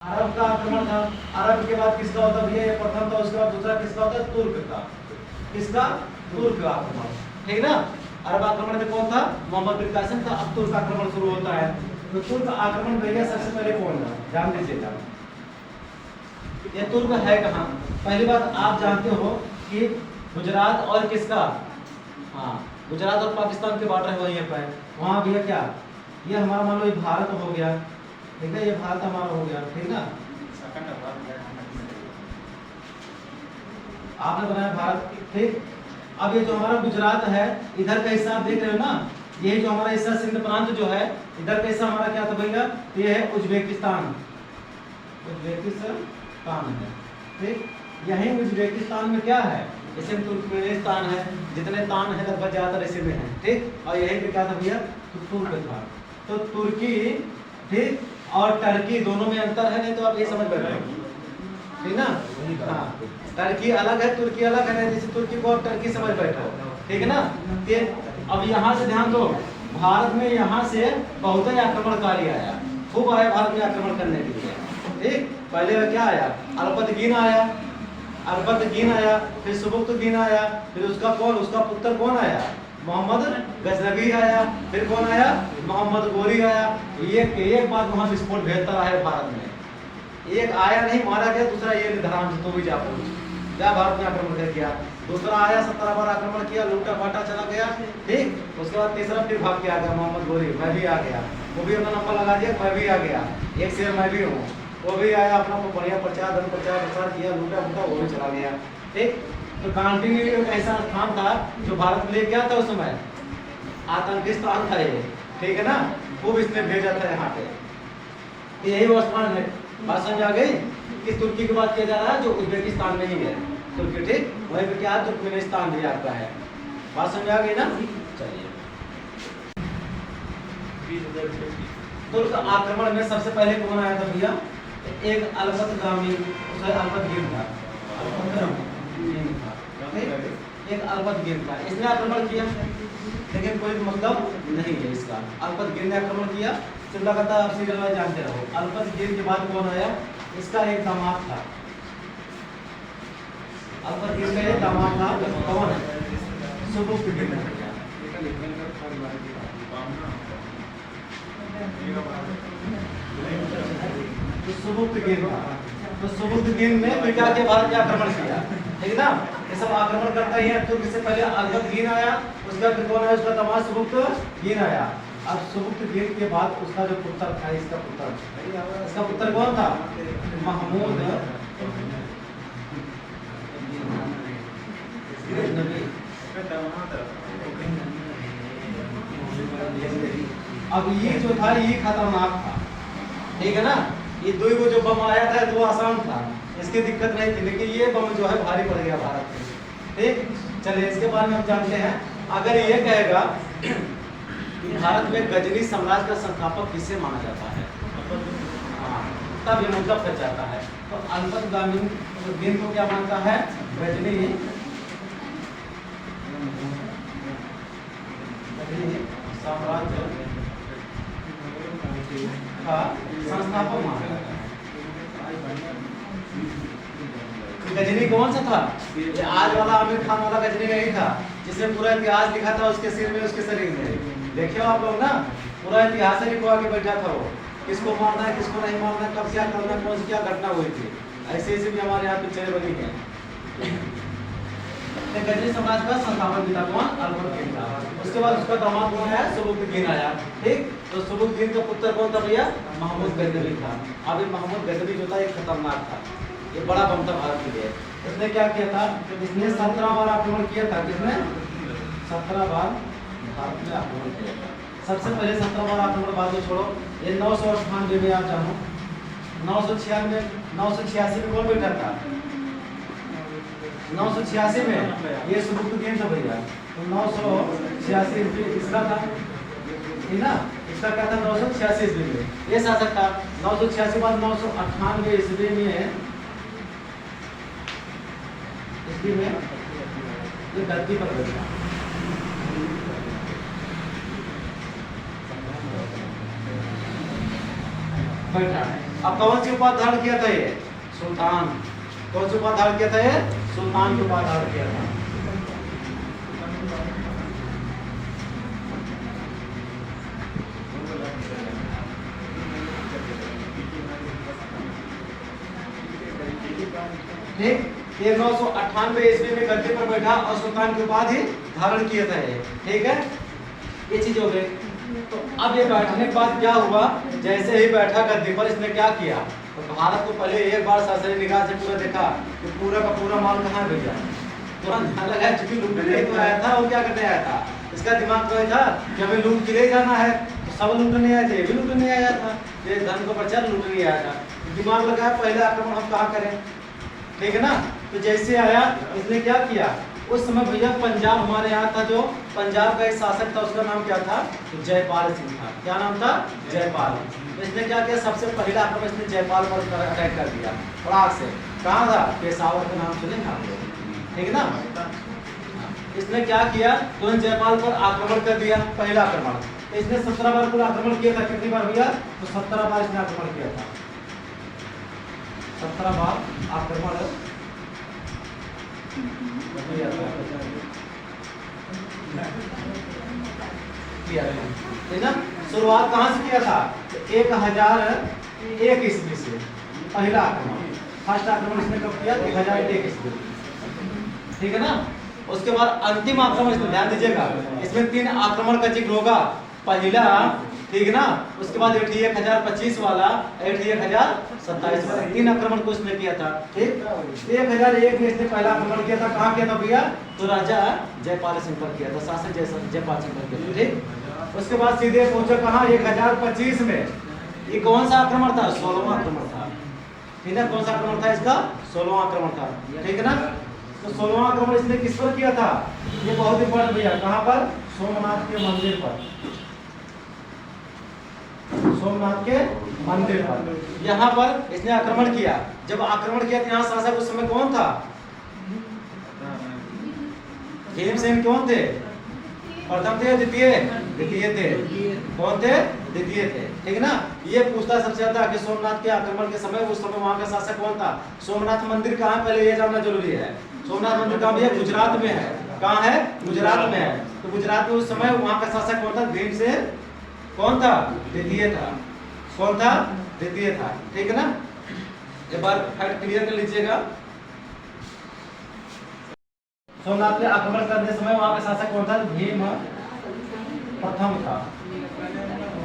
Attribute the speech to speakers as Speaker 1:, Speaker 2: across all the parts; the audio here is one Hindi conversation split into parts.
Speaker 1: अरब का आक्रमण था। अरब के बाद किसका होता है? ये प्रथम था, उसके बाद दूसरा किसका होता है? तुर्क का। किसका? तुर्क का आक्रमण, ठीक ना। अरब आक्रमण में कौन था? मोहम्मद बिन कासिम था। अब तुर्क आक्रमण शुरू होता है। तो तुर्क आक्रमण भैया सबसे पहले कौन था? जान लीजिएगा। ये तुर्क है कहाँ? पहली बात आप जानते हो कि गुजरात और किसका, हाँ गुजरात और पाकिस्तान के बॉर्डर है वहीं पर। वहाँ भैया क्या, ये हमारा मान लो ये भारत हो गया, ठीक है, ये भारत हमारा हो गया, ठीक ना। आपने बनाया भारत, ठीक। अब ये जो हमारा गुजरात है, इधर का हिस्सा आप देख रहे हो ना, ये जो हमारा हिस्सा सिंध प्रांत जो है, इधर का हिस्सा हमारा क्या था भैया? ये है उज्बेकिस्तान। उज्बेकिस्तान है, ठीक। यहीं उज्बेकिस्तान में क्या है? इसे तुर्कमेनिस्तान है। जितने तान है लगभग ज्यादातर इसी में है, ठीक। और यहीं पे क्या था भैया? तो तुर्क था। तो तुर्की, ठीक, और टर्की दोनों में अंतर है, नहीं तो आप ये समझ बैठे, ठीक ना। हाँ, टर्की अलग है, तुर्की अलग है, जैसे तुर्की को आप टर्की समझ बैठो, ठीक है ना। अब यहाँ से ध्यान दो, भारत में यहाँ से बहुत ही आक्रमणकारी आया, खूब आया भारत में आक्रमण करने के लिए, ठीक। पहले क्या आया? अल्पतगीन आया, अल्पतगीन आया, फिर सुबुक्तगीन आया, फिर उसका कौन, उसका पुत्र कौन आया? मोहम्मद गजनबी आया, फिर कौन आया? मोहम्मद गोरी आया। एक बार वहाँ विस्फोट भेजता रहा है भारत में। एक आया नहीं, मारा गया, दूसरा ये धराम से तो भी जा क्या भारत में आक्रमण कर किया। दूसरा आया, 17 बार आक्रमण किया, लूटा फाटा चला गया, ठीक। उसके बाद तीसरा फिर भाग के आ गया मोहम्मद गोरी, मैं भी आ गया, वो भी अपना नंबर लगा दिया, मैं भी आ गया, एक शेर मैं भी हूँ। वो भी आया, अपना बढ़िया प्रचार किया, लूटा फूटा, वो भी चला गया, ठीक। तो कांटिन्यू एक ऐसा स्थान था जो भारत में ले गया था उस समय, आतंकी स्थान था ये, ठीक है ना। खूब इसने भेजा था यहाँ पे। यही वो स्थान है। बात समझ आ गई? कि तुर्की की बात किया जा रहा है जो उज्बेकिस्तान में ही है, तुर्की, ठीक। वहीं पे क्या? तुर्कमेनिस्तान भी आता है। बात समझ आ गई ना? चलिए, तुर्क आक्रमण में सबसे पहले कौन आया था भैया? एक अल्पतगामी, अल्पतगीन था, एक अल्पतगीन था। इसने आक्रमण किया, लेकिन कोई मतलब नहीं है इसका। अल्पतगीन ने आक्रमण किया, तो लगातार आप सीरियल में जानते रहो। अल्पतगीन के बाद कौन आया? इसका एक दामाद था, अल्पतगीन का एक दामाद था, कौन है? सुबुक्तगीन। तो सुबुक्तगीन था। तो सुबुक्तगीन ने फिर क्या किया? भारत में आक्रमण किया, ठीक ना। ये सब आक्रमण करता ही है। तो इससे पहले अल्पतगीन आया, उसके बाद फिर कौन आया? उसका दामाद सुबुक्तगीन आया। अब सुबुक्तगीन के बाद उसका जो पुत्र था, इसका पुत्र कौन था? महमूद गजनबी। अब ये जो था ये खतरनाक था, ठीक है ना। ये दो को जो बम आया था तो आसान था, इसकी दिक्कत नहीं थी, लेकिन ये बम जो है भारी पड़ गया भारत में, ठीक। चलिए इसके बारे में हम जानते हैं। अगर ये कहेगा कि भारत में गजनी साम्राज्य का संस्थापक किसे माना जाता है, हाँ, तब ये मतलब कर जाता है। तो अल्पतगामी को क्या मानता है? गजनी साम्राज्य का संस्थापक माना जाता है। गजनी कौन सा था? ये आज वाला आमिर खान वाला गजनी नहीं था, जिसने पूरा इतिहास लिखा था उसके सिर में, उसके शरीर में। देखिए आप लोग ना, पूरा इतिहास ही लिखवा के बैठा था वो, किसको मारना है, किसको नहीं मारना है, कब क्या करना है, कौन सी क्या घटना हुई थी। ऐसे ऐसे भी हमारे यहाँ पिक्चरें बनी है। गजनी समाज का संस्थापक भी था कौन? अल्पतगीन था। उसके बाद उसका दामाद कौन आया? सुबुक्तगीन आया, ठीक। तो सुबुक्तगीन का पुत्र कौन था भैया? महमूद गजनबी था। अब ये महमूद गजनबी जो था एक खतरनाक था, ये बड़ा बम था भारत के लिए। इसने क्या किया था? इसने 17 बार आक्रमण किया था। किसने? 17 बार भारत में आक्रमण किया था। सबसे पहले 17 बार आक्रमण बाद में छोड़ो, ये 998 में आप जानो, 986 में कौन बैठा था? 986 में ये सुबुक्तगीन था भैया। तो 986 इसका था, ठीक ना। इसका क्या था? 986 ईस्वी में ये शासक था। 986 बाद 998 ईस्वी में ये धरती पर बैठा। बैठा है। अब कौन सी उपाधि धारण किया था ये? सुल्तान। कौन सी उपाधि धारण किया था ये? सुल्तान की उपाधि धारण किया था। ठीक, ये 998 ईस्वी में गद्दी पर बैठा और सुल्तान की उपाधि धारण किया था ये। ठीक है, ये चीज हो गई। तो अब ये बैठने के बाद क्या हुआ, जैसे ही बैठा गद्दी पर इसने क्या किया, तो भारत को पहले एक बार सरसरी निगाह से पूरा देखा कि पूरा का पूरा माल कहाँ है भैया। तुरंत ध्यान लगा चूंकि लूटने तो आया था, वो क्या करने आया था, इसका दिमाग तो था कि हमें लूट के ले जाना है, तो सब लूटने आए थे, ये भी लूटने आया था, ये धन को प्रचार लूटने आया था। दिमाग लगाया पहले आक्रमण हम कहाँ करें, ठीक है ना। तो जैसे आया इसने क्या किया, उस समय भैया पंजाब हमारे यहाँ था, जो पंजाब का एक शासक था उसका नाम क्या था, तो जयपाल सिंह था। क्या नाम था? जयपाल। तो इसने क्या किया, सबसे पहला आक्रमण इसने जयपाल पर अटैक कर दिया पराग से। कहाँ था? पेशावर का नाम सुने आप लोग, ठीक है ना। इसने क्या किया, तुरंत जयपाल पर आक्रमण कर दिया, पहला आक्रमण। तो इसने 17 बार कुल आक्रमण किया था। कितनी बार भैया? तो 17 बार इसने आक्रमण किया था। 17 बार आक्रमण किया है ना। शुरुआत कहाँ से किया था? 1001 ईस्वी से पहला आक्रमण, फर्स्ट आक्रमण इसने कब किया? 1001 ईस्वी, ठीक है ना। उसके बाद अंतिम आक्रमण, इसमें ध्यान दीजिएगा, इसमें 3 आक्रमण का जिक्र होगा। पहला, ठीक है ना, उसके बाद 1025 वाला, 1027 वाला, 3 आक्रमण को इसने किया था। ठीक, 1001 में इसने पहला आक्रमण किया था। कहाँ किया था भैया? तो राजा जयपाल सिंह पर किया था, शासक जयपाल सिंह पर किया था। ठीक, उसके बाद सीधे पहुंचा कहाँ? 1025 में। ये कौन सा आक्रमण था? 16वां आक्रमण था, ठीक है। कौन सा आक्रमण था इसका? 16वां आक्रमण था, ठीक है ना। तो 16वां आक्रमण इसने किस पर किया था? ये बहुत इंपॉर्टेंट भैया। कहाँ पर? सोमनाथ के मंदिर पर, सोमनाथ के मंदिर पर, यहाँ पर इसने आक्रमण किया। जब आक्रमण किया तो यहाँ शासक उस समय कौन था? भीमसेन कौन थे? प्रथम थे, द्वितीय? द्वितीय थे। कौन थे? द्वितीय थे, ठीक है ना। ये पूछता सबसे ज्यादा कि सोमनाथ के आक्रमण के समय, उस समय वहां का शासक कौन था? सोमनाथ मंदिर कहाँ है, पहले ये जानना जरूरी है। सोमनाथ मंदिर कहाँ है? गुजरात में है। कहाँ है? गुजरात में है। तो गुजरात में उस समय वहां का शासक कौन था? भीमसेन कौन था? द्वितीय था। कौन था? द्वितीय था, ठीक है ना। एक बार फैक्ट क्लियर कर लीजिएगा। सोमनाथ पे आक्रमण करने समय वहां का शासक कौन था? भीम प्रथम था।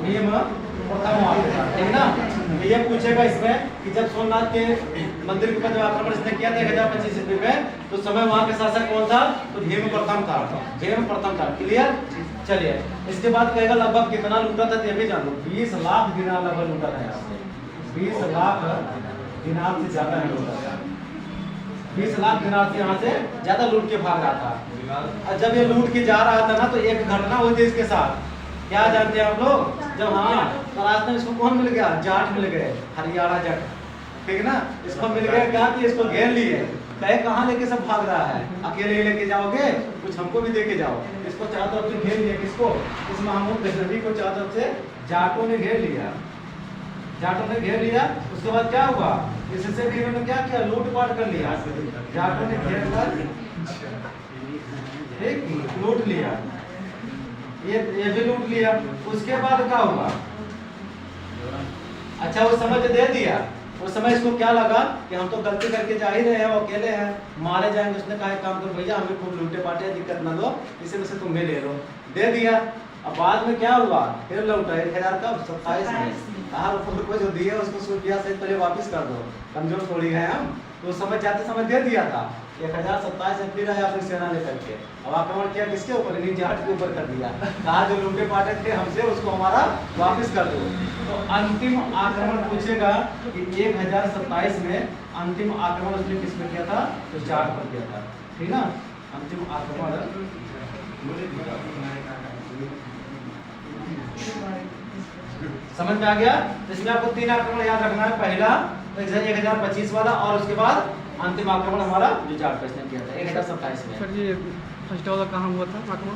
Speaker 1: भीम प्रथम वहां पे था, ठीक है ना। ये पूछेगा इसमें कि जब सोमनाथ के मंदिर के ऊपर आक्रमण इसने किया था 1025 ईस्वी में, तो समय वहां के शासक कौन था? तो भीम प्रथम था। भीम प्रथम था, क्लियर। चलिए, इसके बाद कहेगा लगभग कितना लूटा था, ये भी जान लो। 20 लाख दिनार लगभग लूटा था यहाँ से। 20 लाख दिनार से ज्यादा है लूटा था। 20 लाख दिनार से यहाँ से ज्यादा लूट के भाग रहा था। और जब ये लूट के जा रहा था ना, तो एक घटना हुई थी इसके साथ। क्या जानते हैं आप लोग? जब हाँ तो रास्ते में इसको कौन मिल गया? जाट मिल गए, हरियाणा जट, ठीक है ना। इसको मिल गया क्या कि इसको घेर लिए। कहे कहाँ लेके सब भाग रहा है, अकेले ही लेके जाओगे, कुछ हमको भी देके जाओ। इसको चारों तरफ से घेर लिया। किसको? इस महमूद गजनवी को चारों तरफ से जाटों ने घेर लिया। जाटों ने घेर लिया। उसके बाद क्या हुआ? इससे भी इन्होंने क्या किया? लूटपाट कर लिया। जाटों ने घेर कर ठीक लूट लिया, ये भी लूट लिया। उसके बाद क्या हुआ? अच्छा, वो समझ दे दिया। उस समय इसको क्या लगा कि हम तो गलती करके जा ही रहे हैं, अकेले हैं, मारे जाएंगे। उसने कहा काम करो भैया, हमें खूब लूटे पाटे, दिक्कत ना दो, इसी में से तुम ले लो। दे दिया। अब बाद में क्या हुआ? फिर लौटा 1027 में। को जो दिया उसको सूफिया से पहले वापस कर दो, कमजोर थोड़ी है हम। तो उस समय जाते समय दे दिया था। 1027 में फिर आया अपनी सेना लेकर के। अब आक्रमण किया किसके ऊपर? इन्हीं जाट के ऊपर कर दिया। कहा जो लूटे पाटे थे हमसे, उसको हमारा वापस कर दो। तो अंतिम आक्रमण पूछेगा कि 1027 में अंतिम आक्रमण उसने किस पे किया था? तो जाट पर किया था, ठीक ना। अंतिम आक्रमण समझ में आ गया? इसमें आपको 3 आक्रमण याद रखना है। पहला 1025 वाला, और उसके बाद अंतिम आक्रमण हमारा जो जाट पर इसने किया था 1027 में।
Speaker 2: सर ये फर्स्ट वाला कहाँ हुआ था आक्रमण?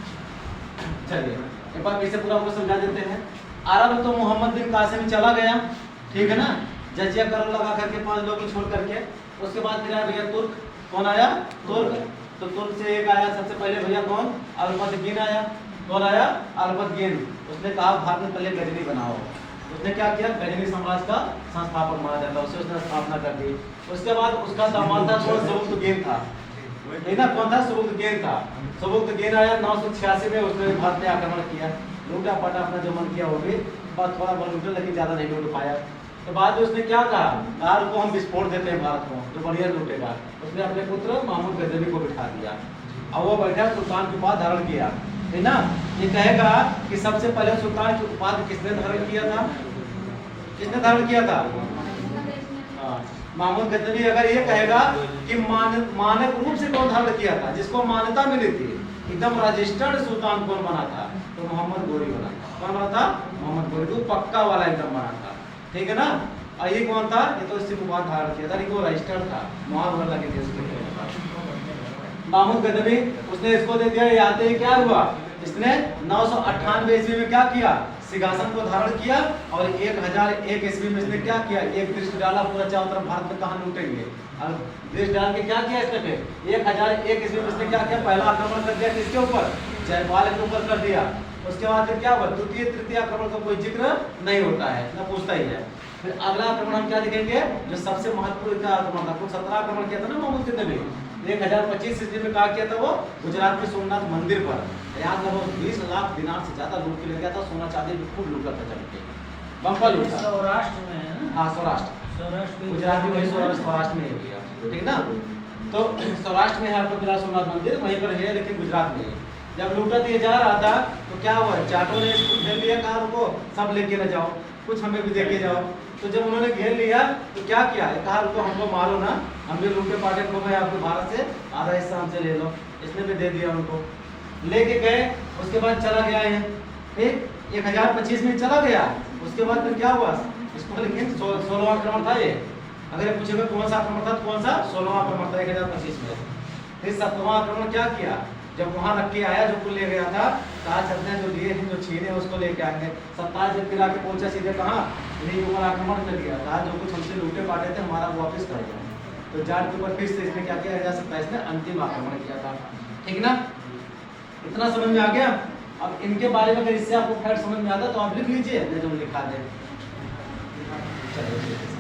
Speaker 1: चलिए एक बार कैसे पूरा आपको समझा देते हैं। अरब तो मोहम्मद बिन कासिम चला गया, ठीक है ना, जजिया कर लगा करके 5 लोग को छोड़ करके। उसके बाद फिर आया भैया तुर्क, कौन आया? तुर्क। तो तुर्क से एक आया सबसे पहले भैया कौन? अल्पतगीन आया। कौन आया? अल्पतगीन। उसने कहा भारत में पहले गजनी बनाओ। उसने क्या किया? गजनी साम्राज्य का संस्थापक माना जाता है, उसे उसने स्थापना कर दी। उसके बाद उसका दामाद था कौन? सबुकतगीन था, ठीक ना? कौन था? सबुकतगीन था। सबुकतगीन आया 986 में, उसने भारत में आक्रमण किया, लूटा पाटा अपना जो मन किया वो भी, बस थोड़ा बहुत लूटा लेकिन ज्यादा नहीं लूट पाया। तो बाद में उसने क्या कहा? कार को हम विस्फोट देते हैं भारत को, तो बढ़िया लूटेगा। उसने अपने पुत्र महमूद गजनवी को बिठा दिया, और वो बैठा सुल्तान की उपाधि धारण किया, है ना? ये कहेगा कि सबसे पहले सुल्तान की उपाधि किसने धारण किया था? किसने धारण किया था? महमूद गजनवी। अगर ये कहेगा कि मानक रूप से कौन धारण किया था, जिसको मान्यता मिली थी, एकदम रजिस्टर्ड सुल्तान कौन बना था? तो मोहम्मद गोरी बना था। कौन बना था? मोहम्मद गोरी। तो पक्का वाला एकदम बना था, ठीक है ना? और ये कौन था? ये तो इससे मुबाद धारण किया था, लेकिन वो रजिस्टर्ड था, मोहर लगे थे उसके। महमूद गजनवी उसने इसको दे दिया। याद है क्या हुआ? इसने 998 ईस्वी में क्या किया? सिंहासन को धारण किया, और 1001 ईस्वी में इसने क्या किया? एक दृष्टि डाला पूरा चारों तरफ भारत में कहां लूटेंगे, और दृष्टि डाल के क्या किया इसने? फिर 1001 ईस्वी में इसने क्या किया? पहला आक्रमण कर दिया किसके ऊपर? जयपाल के ऊपर कर दिया। उसके बाद फिर क्या हुआ? द्वितीय तृतीय आक्रमण का कोई जिक्र नहीं होता है, ना पूछता ही है। फिर अगला आक्रमण हम क्या देखेंगे? जो सबसे महत्वपूर्ण आक्रमण था, कुल 17 आक्रमण किया था ना महमूद गजनवी। 1025 ईस्वी में कहा किया था वो? गुजरात में सोमनाथ मंदिर पर। याद रखो 20 लाख दिनार से ज्यादा लूट के ले गया था, सोना चांदी खूब लूटा था, चढ़ के बम्पर लूटा।
Speaker 3: सौराष्ट्र में है ना?
Speaker 1: हाँ सौराष्ट्र,
Speaker 3: सौराष्ट्र
Speaker 1: गुजरात में वही सौराष्ट्र में है भैया, ठीक ना? तो सौराष्ट्र में है आपका बिला सोमनाथ मंदिर, वहीं पर है, लेकिन गुजरात में है। जब लूटा दिया जा रहा था तो क्या हुआ? जाटों ने इसको घेर लिया, कहा रुको सब लेके न जाओ, कुछ हमें भी देके जाओ। तो जब उन्होंने घेर लिया तो क्या किया? कहा रुको हमको मारो ना, हम भी लूटे पाटे खो गए आपके भारत से, आधा हिस्सा हमसे ले लो। इसने भी दे दिया उनको, लेके गए। उसके बाद चला गया है, फिर 1025 में चला गया। उसके बाद फिर क्या हुआ? इसको लेकिन 16वां आक्रमण था ये। अगर पूछेगा कौन सा आक्रमण था, कौन सा? 16वां आक्रमण था 1025 में। फिर 17वां आक्रमण क्या किया? जब वहां रख के आया, जो कुल ले गया था, कहा चलते हैं जो लिए हैं, जो छीने उसको लेके आएंगे। 27 जब फिर आके पहुंचा सीधे कहाँ? इन्हीं के ऊपर आक्रमण कर दिया। कहा जो कुछ हमसे लूटे पाटे थे हमारा वापस कर दो। तो जाट के ऊपर फिर से इसने क्या किया? 1027 में अंतिम आक्रमण किया था, ठीक ना? इतना समझ में आ गया? अब इनके बारे में अगर इससे आपको फैक्ट समझ में आता तो आप लिख लीजिए, नहीं तो लिखा दे। चलो